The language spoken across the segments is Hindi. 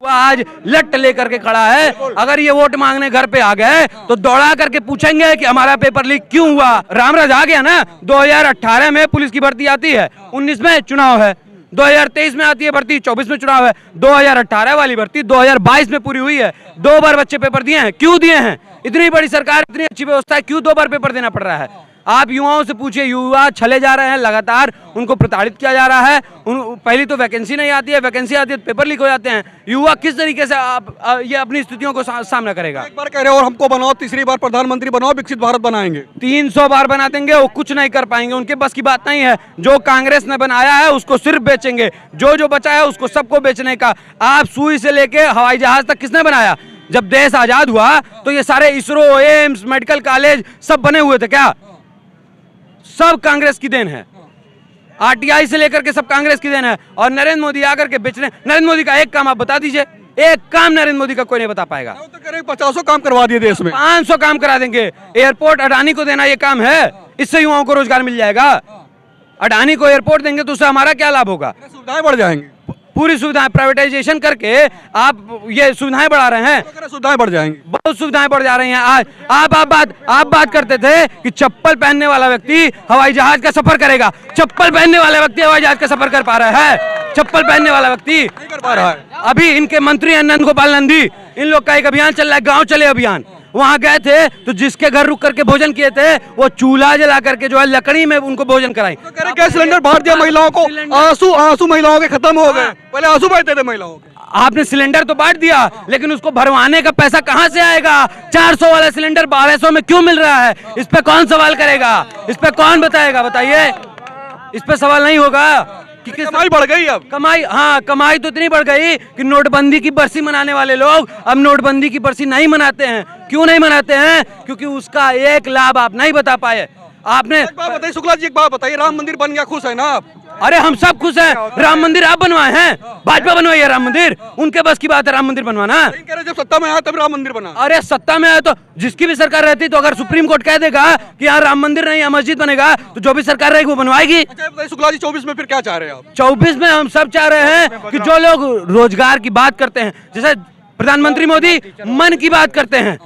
आज लट लेकर के खड़ा है। अगर ये वोट मांगने घर पे आ गए तो दौड़ा करके पूछेंगे कि हमारा पेपर लीक क्यों हुआ। रामराज आ गया ना। 2018 में पुलिस की भर्ती आती है, 19 में चुनाव है, 2023 में आती है भर्ती, 24 में चुनाव है। 2018 वाली भर्ती 2022 में पूरी हुई है। 2 बार बच्चे पेपर दिए हैं। क्यों दिए हैं? इतनी बड़ी सरकार, इतनी अच्छी व्यवस्था है, क्यों 2 बार पेपर देना पड़ रहा है? आप युवाओं से पूछिए, युवा छले जा रहे हैं, लगातार उनको प्रताड़ित किया जा रहा है। पहली तो वैकेंसी नहीं आती है, वैकेंसी आती है तो पेपर लीक हो जाते हैं। युवा किस तरीके से ये अपनी स्थितियों को सामना करेगा? एक बार कह रहे हो और हमको बनाओ, तीसरी बार प्रधानमंत्री बनाओ, विकसित भारत बनाएंगे। 300 बार बना देंगे, वो कुछ नहीं कर पाएंगे, उनके बस की बात नहीं है। जो कांग्रेस ने बनाया है उसको सिर्फ बेचेंगे, जो बचा है उसको सबको बेचने का। आप सुई से लेके हवाई जहाज तक किसने बनाया? जब देश आजाद हुआ तो ये सारे इसरो, एम्स, मेडिकल कॉलेज सब बने हुए थे क्या? सब कांग्रेस की देन है। आरटीआई से लेकर के सब कांग्रेस की देन है। और नरेंद्र मोदी आकर के बेचने, नरेंद्र मोदी का एक काम आप बता दीजिए, एक काम नरेंद्र मोदी का कोई नहीं बता पाएगा। तो कह रहे 50 काम करवा दिए देश में, 500 काम करा देंगे। एयरपोर्ट अडानी को देना ये काम है? इससे युवाओं को रोजगार मिल जाएगा। अडानी को एयरपोर्ट देंगे तो उससे हमारा क्या लाभ होगा? सुविधाएं बढ़ जाएंगी। पूरी सुविधाएं प्राइवेटाइजेशन करके आप ये सुविधाएं बढ़ा रहे हैं। तो सुविधाएं बढ़ जाएंगी, बहुत सुविधाएं बढ़ जा रही हैं। आज आप बात करते थे कि चप्पल पहनने वाला व्यक्ति हवाई जहाज का सफर करेगा। चप्पल पहनने वाला व्यक्ति हवाई जहाज का सफर कर पा रहा है? चप्पल पहनने वाला व्यक्ति नहीं कर पा रहा है। अभी इनके मंत्री हैं नंद गोपाल नंदी, इन लोग का एक अभियान चल रहा है, गाँव चले अभियान। वहां गए थे तो जिसके घर रुक करके भोजन किए थे वो चूल्हा जला करके जो है लकड़ी में उनको भोजन कराई। तो कह रहे गैस सिलेंडर बांट दिया महिलाओं को, आंसू महिलाओं के खत्म हो गए। पहले आंसू बहते थे महिलाओं के। आपने सिलेंडर तो बांट दिया, लेकिन उसको भरवाने का पैसा कहां से आएगा? 400 वाला सिलेंडर 1200 में क्यों मिल रहा है? इस पे कौन सवाल करेगा? इस पे कौन बताएगा? बताइए, इस पे सवाल नहीं होगा कि कमाई बढ़ गई। अब कमाई, हाँ कमाई तो इतनी बढ़ गई कि नोटबंदी की बरसी मनाने वाले लोग अब नोटबंदी की बरसी नहीं मनाते हैं। क्यों नहीं मनाते हैं? क्योंकि उसका एक लाभ आप नहीं बता पाए। आपने एक बात बताइए शुक्ला जी, एक बात बताइए, राम मंदिर बन गया, खुश है ना आप? अरे हम सब खुश हैं। राम मंदिर आप बनवाए हैं? भाजपा बनवाई है राम मंदिर? उनके बस की बात है राम मंदिर बनवाना? कह रहे जब सत्ता में आया तब राम मंदिर बना। अरे सत्ता में आया तो जिसकी भी सरकार रहती, तो अगर सुप्रीम कोर्ट कह देगा कि यहाँ राम मंदिर नहीं, यहाँ मस्जिद बनेगा, तो जो भी सरकार रहेगी वो बनवाएगी। अच्छा बताइए शुक्ला जी, 24 में फिर क्या चाह रहे हैं आप? 24 में हम सब चाह रहे हैं कि जो लोग रोजगार की बात करते हैं, जैसे प्रधानमंत्री मोदी मन की बात करते हैं,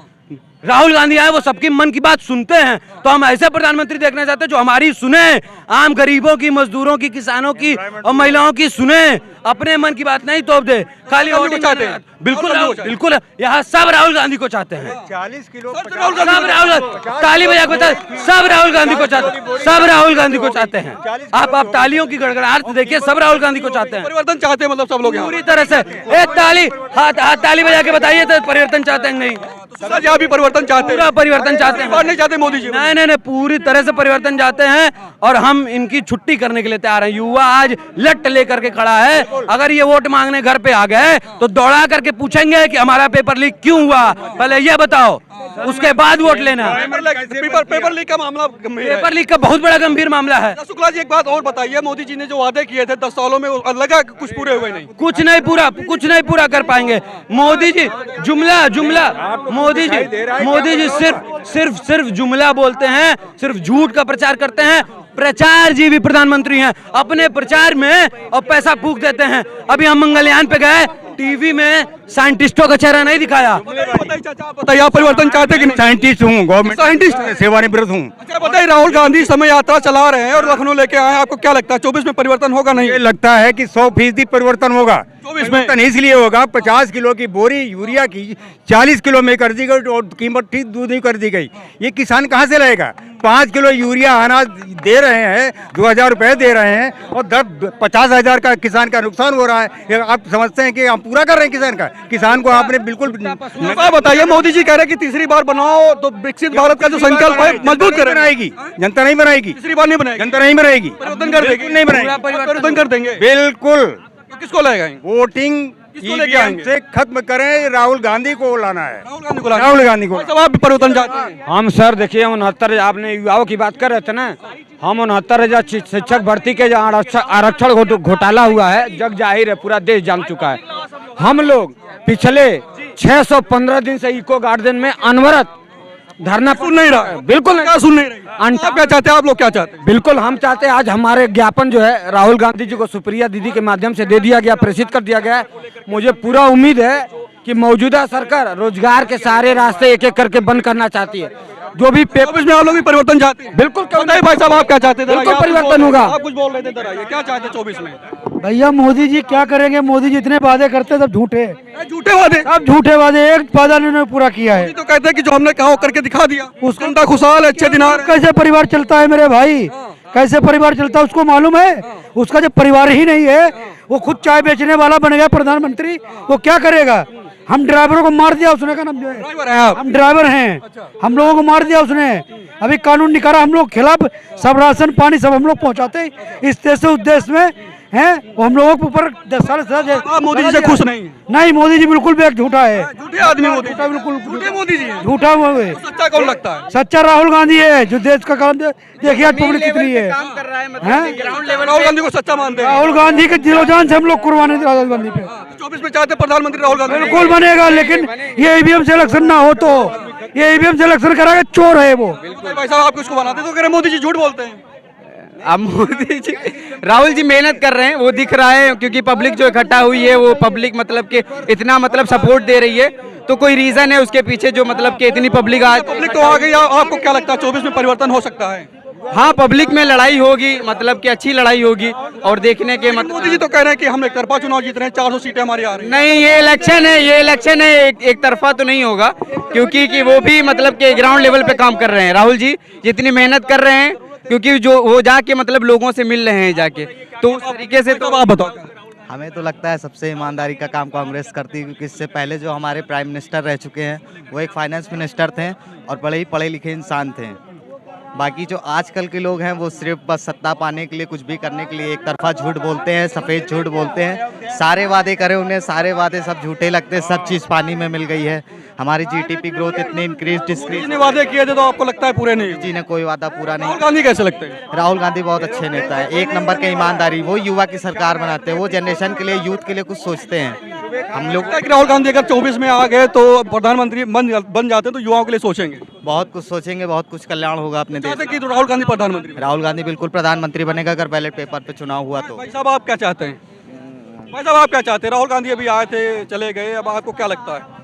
राहुल गांधी आए वो सबकी मन की बात सुनते हैं, तो हम ऐसे प्रधानमंत्री देखना चाहते हैं जो हमारी सुने, आम गरीबों की, मजदूरों की, किसानों की और महिलाओं की सुने, अपने मन की बात नहीं तोप दे। खाली वोटिंग चाहते हैं। बिल्कुल बिल्कुल, यहाँ सब राहुल गांधी को चाहते हैं। 40 किलो सब राहुल, ताली बजा के बता, सब राहुल गांधी को चाहते हैं, सब राहुल गांधी को चाहते हैं। आप तालियों की गड़गड़ाहट देखिए, सब राहुल गांधी को चाहते हैं। परिवर्तन चाहते हैं मतलब सब लोग पूरी तरह से। एक ताली, हाथ ताली बजा के बताइए तो परिवर्तन चाहते हैं नहीं? यहाँ भी परिवर्तन चाहते हैं, पूरा परिवर्तन चाहते हैं। नहीं चाहते मोदी जी? नहीं, पूरी तरह से परिवर्तन चाहते हैं और हम इनकी छुट्टी करने के लिए तैयार हैं। युवा आज लट लेकर के खड़ा है। अगर ये वोट मांगने घर पे आ गए तो दौड़ा करके पूछेंगे कि हमारा पेपर लीक क्यों हुआ, पहले ये बताओ, उसके बाद वोट लेना। पेपर लीक का मामला गंभीर है। पेपर लीक का बहुत बड़ा गंभीर मामला है। शुक्ला जी एक बात और बताइए, मोदी जी ने जो वादे किए थे 10 सालों में, लगा कुछ पूरे हुए नहीं? कुछ नहीं पूरा कर पाएंगे मोदी जी। जुमला मोदी जी सिर्फ जुमला बोलते हैं, सिर्फ झूठ का प्रचार करते हैं। प्रचार जीवी प्रधानमंत्री हैं, अपने प्रचार में और पैसा फूंक देते हैं। अभी हम मंगलयान पे गए, टीवी में साइंटिस्टों का चेहरा नहीं दिखाया। बताइए आप परिवर्तन चाहते कि नहीं? साइंटिस्ट हूँ, गवर्नमेंट साइंटिस्ट, सेवानिवृत्त हूँ। अच्छा बताइए, राहुल गांधी समय यात्रा चला रहे हैं और लखनऊ लेके आए हैं, आपको क्या लगता है 24 में परिवर्तन होगा नहीं? ये लगता है कि 100% परिवर्तन होगा। 24 में परिवर्तन इसलिए होगा, 50 किलो की बोरी यूरिया की 40 किलो में कर दी गई और कीमत ठीक दूनी कर दी गई। ये किसान कहाँ से लाएगा? 5 किलो यूरिया अनाज दे रहे हैं, 2000 रुपए दे रहे हैं और 50,000 का किसान का नुकसान हो रहा है। आप समझते हैं कि हम पूरा कर रहे हैं किसान को आपने बिल्कुल बताइए, मोदी जी कह रहे हैं कि तीसरी बार बनाओ तो विकसित भारत का जो संकल्प है मजबूत बनाएगी। जनता नहीं बनाएगी, तीसरी बार नहीं बनाएगी, जनता नहीं बनाएगी, परिवर्तन कर देंगे, नहीं बनाएगी, परिवर्तन कर देंगे बिल्कुल। तो किसको ले गए? वोटिंग किसको लेके आएंगे? से खत्म करें, राहुल गांधी को लाना है, राहुल गांधी को। सब आप भी परिवर्तन चाहते हैं? हम सर देखिए 69, आपने युवाओं की बात कर रहे थे ना, हम 69,000 शिक्षक भर्ती के जहाँ आरक्षण घोटाला हुआ है, जग जाहिर है, पूरा देश जान चुका है। हम लोग पिछले 615 दिन से इको गार्डन में अनवरत धरना सुन नहीं रहा है। बिल्कुल नहीं। क्या सुन नहीं रही है? अंटा- आप क्या चाहते हैं? आप लोग क्या चाहते हैं? बिल्कुल हम चाहते हैं आज हमारे ज्ञापन जो है राहुल गांधी जी को सुप्रिया दीदी के माध्यम से दे दिया गया, प्रेषित कर दिया गया है। मुझे पूरा उम्मीद है कि मौजूदा सरकार रोजगार के सारे रास्ते एक एक करके बंद करना चाहती है। जो भी पेपर 24 में आप लोग भी परिवर्तन चाहते हैं? बिल्कुल क्यों बताइए भाई साहब, आप क्या चाहते थे? बिल्कुल आप कुछ परिवर्तन बोल रहे थे। होगा। आप कुछ बोल रहे थे, इधर आइए। क्या चाहते हैं 24 में? भैया मोदी जी क्या करेंगे? मोदी जी इतने वादे करते सब झूठे, झूठे वादे। सब झूठे वादे, एक वादा इन्होंने पूरा किया है। मोदी तो कहते हैं कि जो हमने कहा वो करके दिखा दिया। उसका खुशहाल अच्छे दिन आ रहे हैं। कैसे परिवार चलता है मेरे भाई? कैसे परिवार चलता है उसको मालूम है? उसका जब परिवार ही नहीं है, वो खुद चाय बेचने वाला बन गया प्रधानमंत्री, वो क्या करेगा? हम ड्राइवरों को मार दिया उसने, का नाम जो है ड्राइवर हैं आप? हम ड्राइवर हैं, हम लोगों को मार दिया उसने। अभी कानून निकाला हम लोग खिलाफ, सब राशन पानी सब हम लोग पहुंचाते हैं इस देश से उस देश में हैं। वो हम लोगों के ऊपर 10 साल से आप मोदी जी से खुश नहीं हैं? नहीं, मोदी जी बिल्कुल भी एक झूठा है, झूठे आदमी मोदी जी। बिल्कुल झूठे मोदी जी हैं। झूठा हुआ है। सच्चा कौन लगता है? सच्चा राहुल गांधी है जो देश का काम देखिए आज पब्लिक कितनी है। हैं? राहुल गांधी को सच्चा मानते हैं? राहुल गांधी के दिलो जान से हम लोग कुर्बानी दे राहुल गांधी पे 24 में चाहते हैं प्रधानमंत्री राहुल गांधी? बिल्कुल बनेगा, लेकिन ये ईवीएम से इलेक्शन ना हो तो ये ईवीएम से इलेक्शन कराएगा, चोर है वो। भाई साहब, आप किसको बनाते तो कह रहे मोदी जी झूठ बोलते हैं। अब मोदी जी, राहुल जी मेहनत कर रहे हैं, वो दिख रहा है, क्योंकि पब्लिक जो इकट्ठा हुई है वो पब्लिक मतलब कि इतना मतलब सपोर्ट दे रही है, तो कोई रीजन है उसके पीछे जो मतलब कि इतनी पब्लिक आज पब्लिक तो आ गई। आपको क्या लगता है 24 में परिवर्तन हो सकता है? हाँ, पब्लिक में लड़ाई होगी, मतलब कि अच्छी लड़ाई होगी। और देखने के मोदी जी मतलब तो कह रहे हैं कि हम एक तरफा चुनाव जीत रहे हैं, 400 सीटें हमारी आ रही हैं। नहीं, ये इलेक्शन है, एक तरफा तो नहीं होगा, क्योंकि कि वो भी मतलब कि ग्राउंड लेवल पे काम कर रहे हैं। राहुल जी जितनी मेहनत कर रहे हैं, क्योंकि जो वो जाके मतलब लोगों से मिल रहे हैं जाके, तो उस तरीके से तो आप बताओ। हमें तो लगता है सबसे ईमानदारी का काम कांग्रेस करती है, क्योंकि इससे पहले जो हमारे प्राइम मिनिस्टर रह चुके हैं वो एक फाइनेंस मिनिस्टर थे और बड़े ही पढ़े लिखे इंसान थे। बाकी जो आजकल के लोग हैं वो सिर्फ बस सत्ता पाने के लिए, कुछ भी करने के लिए एक तरफा झूठ बोलते हैं, सफ़ेद झूठ बोलते हैं। सारे वादे करे उन्हें, सारे वादे सब झूठे लगते हैं, सब चीज़ पानी में मिल गई है। हमारी जीडीपी ग्रोथ इतनी इंक्रीज डिस्क्रीज जितने वादे किए थे तो आपको लगता है पूरे नहीं? जी ने कोई वादा पूरा राहुल नहीं। गांधी कैसे लगते हैं? राहुल गांधी बहुत अच्छे नेता है, एक नंबर के ईमानदारी, वो युवा की सरकार बनाते हैं, वो जनरेशन के लिए, यूथ के लिए कुछ सोचते हैं। हम लोग लगता है कि राहुल गांधी अगर 24 में आ गए तो प्रधानमंत्री बन जाते हैं तो युवाओं के लिए सोचेंगे? बहुत कुछ सोचेंगे, बहुत कुछ कल्याण होगा अपने देश चाहते कि तो राहुल गांधी प्रधानमंत्री? राहुल गांधी बिल्कुल प्रधानमंत्री बनेगा अगर बैलेट पेपर पे चुनाव हुआ तो। भाई साहब, आप क्या चाहते हैं? भाई साहब, आप क्या चाहते हैं? राहुल गांधी अभी आए थे, चले गए, अब आपको क्या लगता है?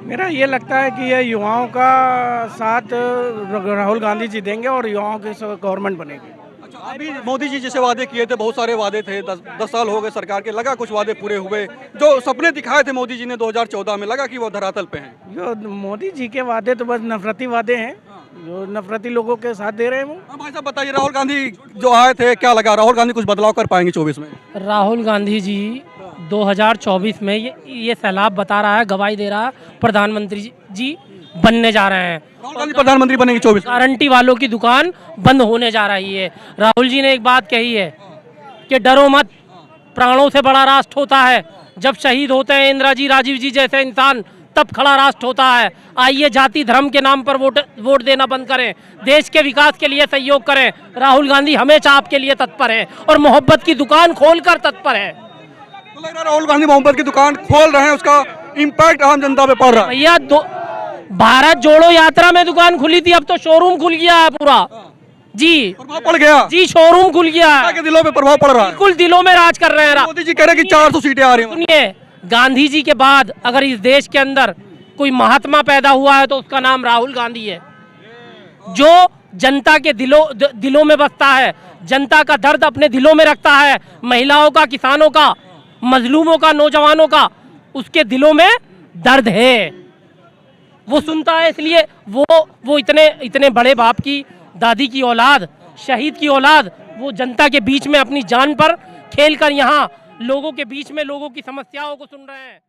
मेरा ये लगता है कि ये युवाओं का साथ राहुल गांधी जी देंगे और युवाओं की गवर्नमेंट बनेगी। अच्छा, अभी मोदी जी जैसे वादे किए थे, बहुत सारे वादे थे, 10 साल हो गए सरकार के, लगा कुछ वादे पूरे हुए? जो सपने दिखाए थे मोदी जी ने 2014 में, लगा कि वो धरातल पे हैं? जो मोदी जी के वादे तो बस नफरती वादे हैं, जो नफरती लोगों के साथ दे रहे हैं वो। हाँ भाई साहब, बताइए, राहुल गांधी जो आए थे, क्या लगा राहुल गांधी कुछ बदलाव कर पाएंगे 24 में? राहुल गांधी जी 2024 में ये सैलाब बता रहा है, गवाही दे रहा है, प्रधानमंत्री जी बनने जा रहे हैं। राहुल गांधी प्रधानमंत्री बनेंगे 24 में? गारंटी वालों की दुकान बंद होने जा रही है। राहुल जी ने एक बात कही है कि डरो मत, प्राणों से बड़ा राष्ट्र होता है। जब शहीद होते हैं इंदिरा जी, राजीव जी जैसे इंसान, तब खड़ा राष्ट्र होता है। आइए जाति धर्म के नाम पर वोट देना बंद करें, देश के विकास के लिए सहयोग करें। राहुल गांधी हमेशा आपके लिए तत्पर है और मोहब्बत की दुकान खोलकर तत्पर है। तो लग रहा है राहुल गांधी मोहब्बत की दुकान खोल रहे हैं, उसका इम्पैक्ट आम जनता पे पड़ रहा है। भैया भारत जोड़ो यात्रा में दुकान खुली थी, अब तो शोरूम खुल गया है पूरा जी। प्रभाव पड़ गया जी, शोरूम खुल गया है, के दिलों पे प्रभाव पड़ रहा है। बिल्कुल दिलों में राज कर रहे हैं। मोदी जी कह रहे हैं कि 400 सीटें आ रही हैं। सुनिए, गांधी जी के बाद अगर इस देश के अंदर कोई महात्मा पैदा हुआ है तो उसका नाम राहुल गांधी है, जो जनता के दिलों में बसता है, जनता का दर्द अपने दिलों में रखता है, महिलाओं का, किसानों का, मजलूमों का, नौजवानों का, उसके दिलों में दर्द है, वो सुनता है। इसलिए वो इतने बड़े बाप की, दादी की औलाद, शहीद की औलाद, वो जनता के बीच में अपनी जान पर खेलकर यहाँ लोगों के बीच में लोगों की समस्याओं को सुन रहे हैं।